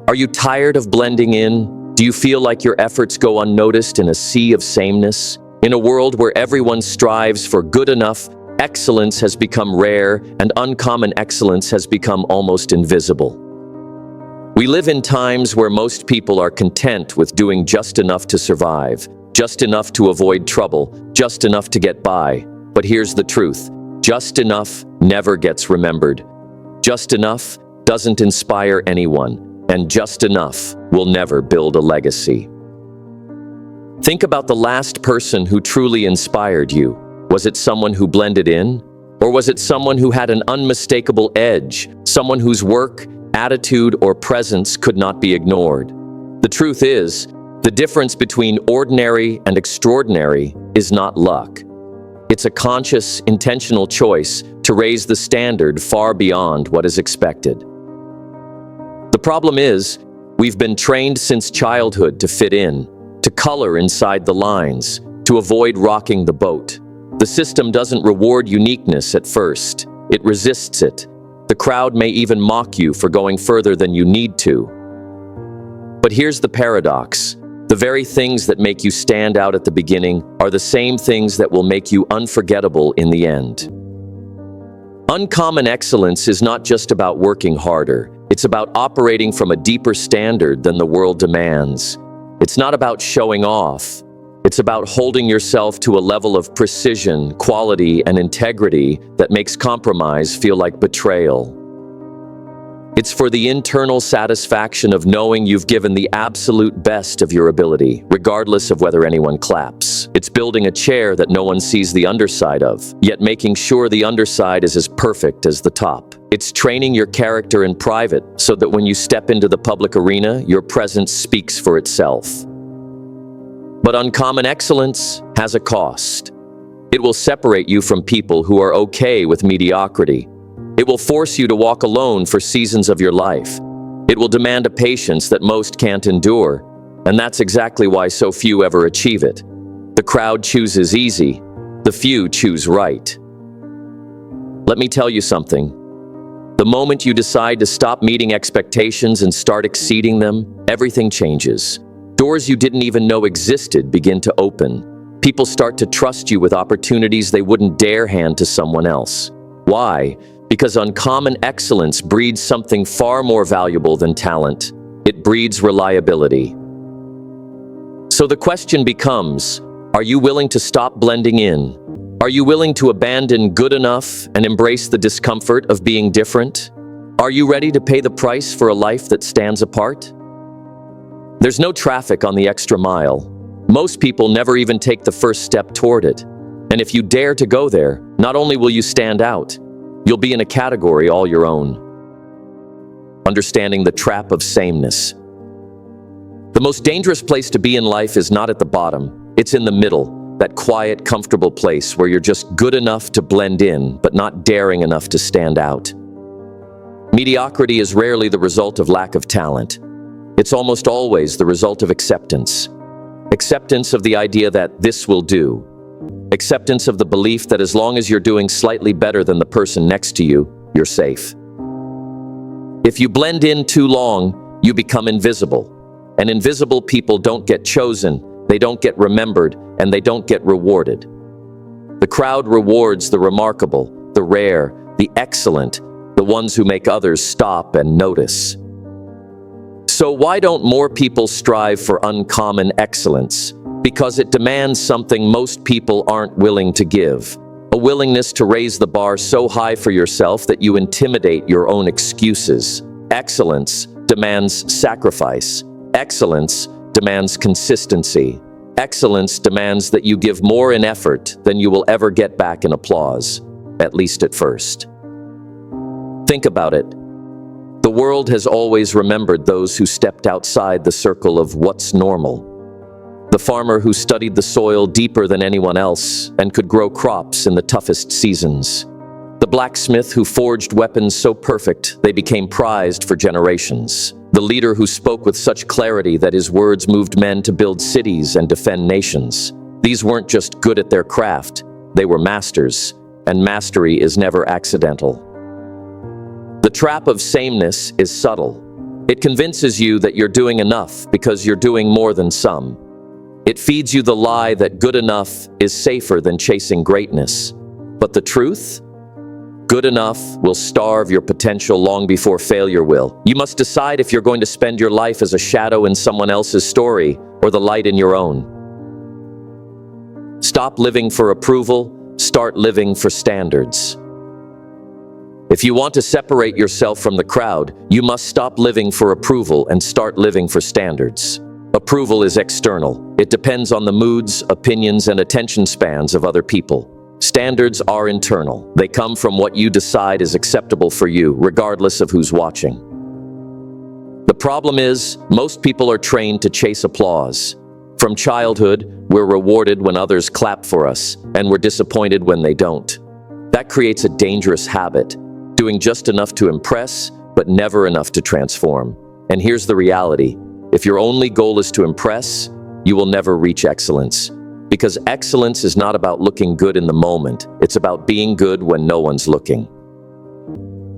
Are you tired of blending in? Do you feel like your efforts go unnoticed in a sea of sameness? In a world where everyone strives for good enough, excellence has become rare, and uncommon excellence has become almost invisible. We live in times where most people are content with doing just enough to survive, just enough to avoid trouble, just enough to get by. But here's the truth: just enough never gets remembered. Just enough doesn't inspire anyone, and just enough will never build a legacy. Think about the last person who truly inspired you. Was it someone who blended in? Or was it someone who had an unmistakable edge, someone whose work, attitude, or presence could not be ignored? The truth is, the difference between ordinary and extraordinary is not luck. It's a conscious, intentional choice to raise the standard far beyond what is expected. The problem is, we've been trained since childhood to fit in, to color inside the lines, to avoid rocking the boat. The system doesn't reward uniqueness at first. It resists it. The crowd may even mock you for going further than you need to. But here's the paradox. The very things that make you stand out at the beginning are the same things that will make you unforgettable in the end. Uncommon excellence is not just about working harder. It's about operating from a deeper standard than the world demands. It's not about showing off. It's about holding yourself to a level of precision, quality, and integrity that makes compromise feel like betrayal. It's for the internal satisfaction of knowing you've given the absolute best of your ability, regardless of whether anyone claps. It's building a chair that no one sees the underside of, yet making sure the underside is as perfect as the top. It's training your character in private so that when you step into the public arena, your presence speaks for itself. But uncommon excellence has a cost. It will separate you from people who are okay with mediocrity. It will force you to walk alone for seasons of your life. It will demand a patience that most can't endure, and that's exactly why so few ever achieve it. The crowd chooses easy, the few choose right. Let me tell you something. The moment you decide to stop meeting expectations and start exceeding them, everything changes. Doors you didn't even know existed begin to open. People start to trust you with opportunities they wouldn't dare hand to someone else. Why? Because uncommon excellence breeds something far more valuable than talent. It breeds reliability. So the question becomes, are you willing to stop blending in? Are you willing to abandon good enough and embrace the discomfort of being different? Are you ready to pay the price for a life that stands apart? There's no traffic on the extra mile. Most people never even take the first step toward it. And if you dare to go there, not only will you stand out, you'll be in a category all your own. Understanding the trap of sameness. The most dangerous place to be in life is not at the bottom, it's in the middle, that quiet, comfortable place where you're just good enough to blend in, but not daring enough to stand out. Mediocrity is rarely the result of lack of talent. It's almost always the result of acceptance. Acceptance of the idea that this will do. Acceptance of the belief that as long as you're doing slightly better than the person next to you, you're safe. If you blend in too long, you become invisible. And invisible people don't get chosen, they don't get remembered, and they don't get rewarded. The crowd rewards the remarkable, the rare, the excellent, the ones who make others stop and notice. So why don't more people strive for uncommon excellence? Because it demands something most people aren't willing to give. A willingness to raise the bar so high for yourself that you intimidate your own excuses. Excellence demands sacrifice. Excellence demands consistency. Excellence demands that you give more in effort than you will ever get back in applause, at least at first. Think about it. The world has always remembered those who stepped outside the circle of what's normal. The farmer who studied the soil deeper than anyone else and could grow crops in the toughest seasons. The blacksmith who forged weapons so perfect they became prized for generations. The leader who spoke with such clarity that his words moved men to build cities and defend nations. These weren't just good at their craft, they were masters, and mastery is never accidental. The trap of sameness is subtle. It convinces you that you're doing enough because you're doing more than some. It feeds you the lie that good enough is safer than chasing greatness. But the truth? Good enough will starve your potential long before failure will. You must decide if you're going to spend your life as a shadow in someone else's story or the light in your own. Stop living for approval, start living for standards. If you want to separate yourself from the crowd, you must stop living for approval and start living for standards. Approval is external. It depends on the moods, opinions, and attention spans of other people. Standards are internal. They come from what you decide is acceptable for you, regardless of who's watching. The problem is, most people are trained to chase applause. From childhood, we're rewarded when others clap for us, and we're disappointed when they don't. That creates a dangerous habit, doing just enough to impress, but never enough to transform. And here's the reality. If your only goal is to impress, you will never reach excellence. Because excellence is not about looking good in the moment, it's about being good when no one's looking.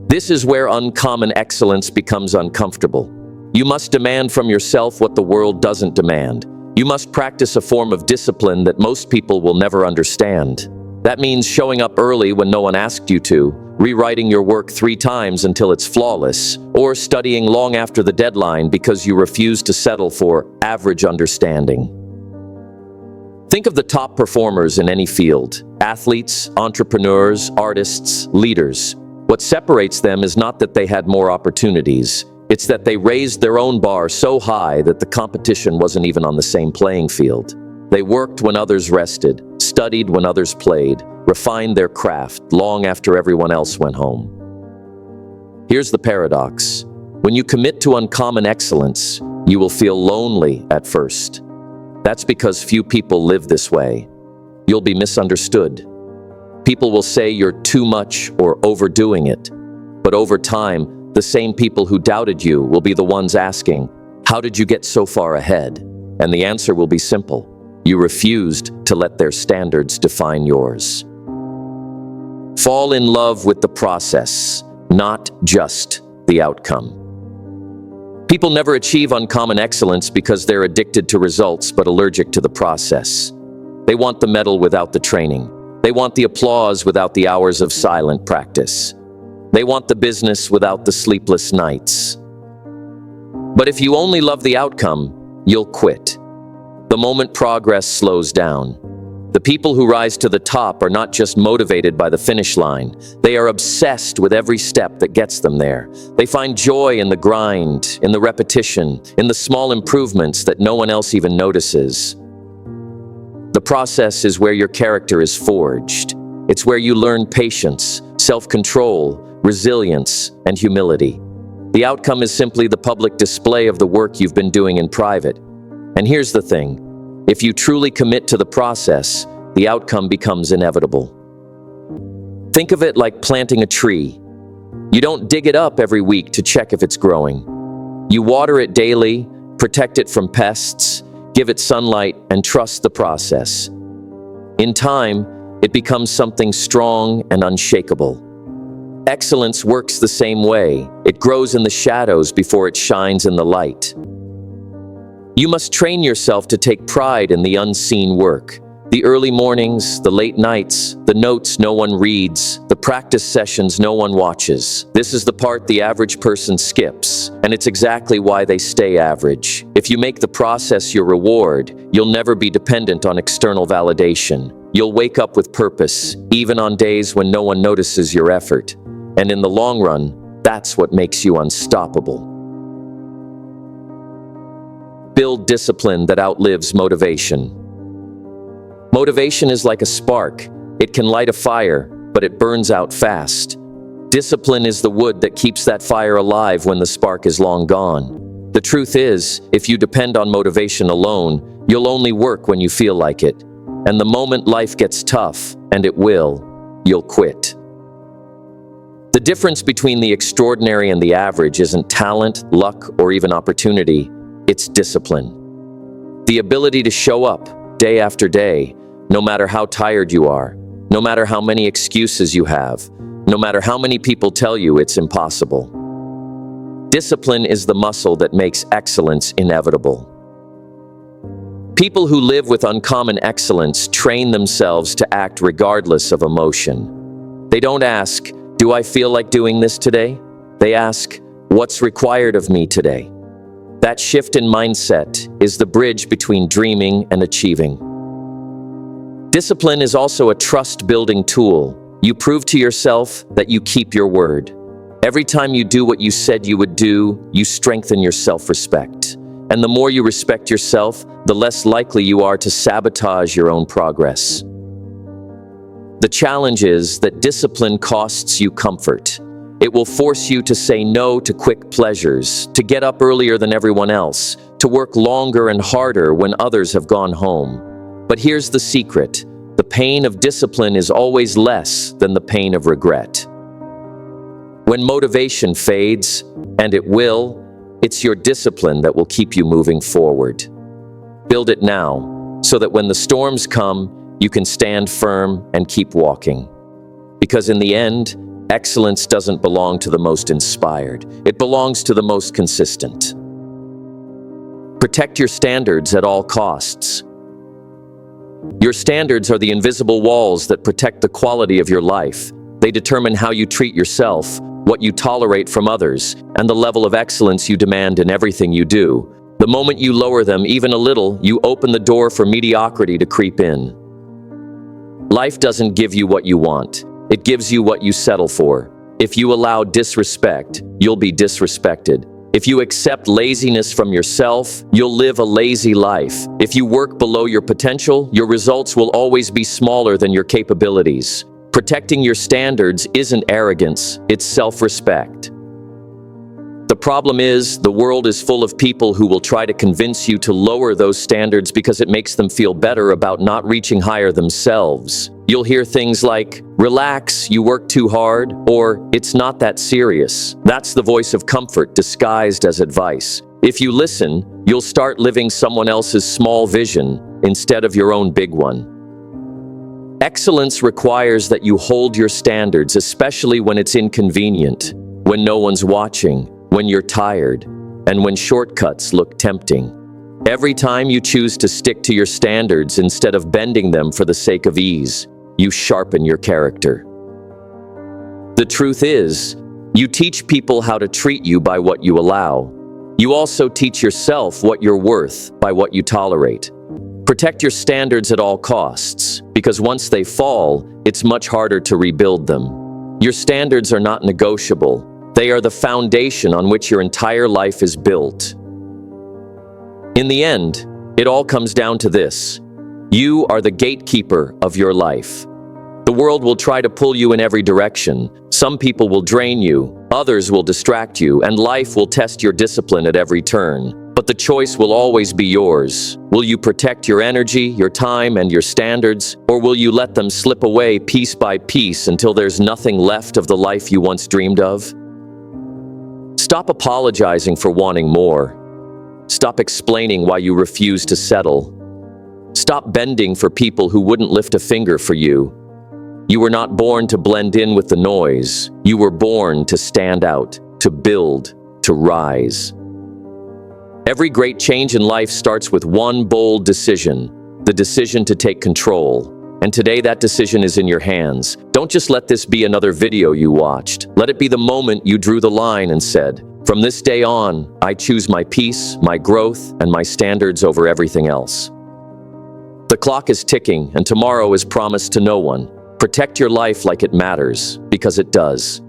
This is where uncommon excellence becomes uncomfortable. You must demand from yourself what the world doesn't demand. You must practice a form of discipline that most people will never understand. That means showing up early when no one asked you to, rewriting your work 3 times until it's flawless, or studying long after the deadline because you refuse to settle for average understanding. Think of the top performers in any field: athletes, entrepreneurs, artists, leaders. What separates them is not that they had more opportunities. It's that they raised their own bar so high that the competition wasn't even on the same playing field. They worked when others rested, studied when others played, refined their craft long after everyone else went home. Here's the paradox. When you commit to uncommon excellence, you will feel lonely at first. That's because few people live this way. You'll be misunderstood. People will say you're too much or overdoing it. But over time, the same people who doubted you will be the ones asking, "How did you get so far ahead?" And the answer will be simple. You refused to let their standards define yours. Fall in love with the process, not just the outcome. People never achieve uncommon excellence because they're addicted to results but allergic to the process. They want the medal without the training. They want the applause without the hours of silent practice. They want the business without the sleepless nights. But if you only love the outcome, you'll quit. The moment progress slows down. The people who rise to the top are not just motivated by the finish line. They are obsessed with every step that gets them there. They find joy in the grind, in the repetition, in the small improvements that no one else even notices. The process is where your character is forged. It's where you learn patience, self-control, resilience, and humility. The outcome is simply the public display of the work you've been doing in private. And here's the thing. If you truly commit to the process, the outcome becomes inevitable. Think of it like planting a tree. You don't dig it up every week to check if it's growing. You water it daily, protect it from pests, give it sunlight, and trust the process. In time, it becomes something strong and unshakable. Excellence works the same way. It grows in the shadows before it shines in the light. You must train yourself to take pride in the unseen work. The early mornings, the late nights, the notes no one reads, the practice sessions no one watches. This is the part the average person skips, and it's exactly why they stay average. If you make the process your reward, you'll never be dependent on external validation. You'll wake up with purpose, even on days when no one notices your effort. And in the long run, that's what makes you unstoppable. Build discipline that outlives motivation. Motivation is like a spark. It can light a fire, but it burns out fast. Discipline is the wood that keeps that fire alive when the spark is long gone. The truth is, if you depend on motivation alone, you'll only work when you feel like it. And the moment life gets tough, and it will, you'll quit. The difference between the extraordinary and the average isn't talent, luck, or even opportunity. It's discipline. The ability to show up day after day, no matter how tired you are, no matter how many excuses you have, no matter how many people tell you it's impossible. Discipline is the muscle that makes excellence inevitable. People who live with uncommon excellence train themselves to act regardless of emotion. They don't ask, "Do I feel like doing this today?" They ask, "What's required of me today?" That shift in mindset is the bridge between dreaming and achieving. Discipline is also a trust-building tool. You prove to yourself that you keep your word. Every time you do what you said you would do, you strengthen your self-respect. And the more you respect yourself, the less likely you are to sabotage your own progress. The challenge is that discipline costs you comfort. It will force you to say no to quick pleasures, to get up earlier than everyone else, to work longer and harder when others have gone home. But here's the secret: the pain of discipline is always less than the pain of regret. When motivation fades, and it will, it's your discipline that will keep you moving forward. Build it now, so that when the storms come, you can stand firm and keep walking. Because in the end, excellence doesn't belong to the most inspired. It belongs to the most consistent. Protect your standards at all costs. Your standards are the invisible walls that protect the quality of your life. They determine how you treat yourself, what you tolerate from others, and the level of excellence you demand in everything you do. The moment you lower them even a little, you open the door for mediocrity to creep in. Life doesn't give you what you want. It gives you what you settle for. If you allow disrespect, you'll be disrespected. If you accept laziness from yourself, you'll live a lazy life. If you work below your potential, your results will always be smaller than your capabilities. Protecting your standards isn't arrogance, it's self-respect. The problem is, the world is full of people who will try to convince you to lower those standards because it makes them feel better about not reaching higher themselves. You'll hear things like, "Relax, you work too hard," or "It's not that serious." That's the voice of comfort disguised as advice. If you listen, you'll start living someone else's small vision instead of your own big one. Excellence requires that you hold your standards, especially when it's inconvenient, when no one's watching, when you're tired, and when shortcuts look tempting. Every time you choose to stick to your standards instead of bending them for the sake of ease, you sharpen your character. The truth is, you teach people how to treat you by what you allow. You also teach yourself what you're worth by what you tolerate. Protect your standards at all costs, because once they fall, it's much harder to rebuild them. Your standards are not negotiable. They are the foundation on which your entire life is built. In the end, it all comes down to this: you are the gatekeeper of your life. The world will try to pull you in every direction. Some people will drain you, others will distract you, and life will test your discipline at every turn. But the choice will always be yours. Will you protect your energy, your time, and your standards, or will you let them slip away piece by piece until there's nothing left of the life you once dreamed of? Stop apologizing for wanting more. Stop explaining why you refuse to settle. Stop bending for people who wouldn't lift a finger for you. You were not born to blend in with the noise. You were born to stand out, to build, to rise. Every great change in life starts with one bold decision, the decision to take control. And today that decision is in your hands. Don't just let this be another video you watched. Let it be the moment you drew the line and said, "From this day on, I choose my peace, my growth, and my standards over everything else." The clock is ticking, and tomorrow is promised to no one. Protect your life like it matters, because it does.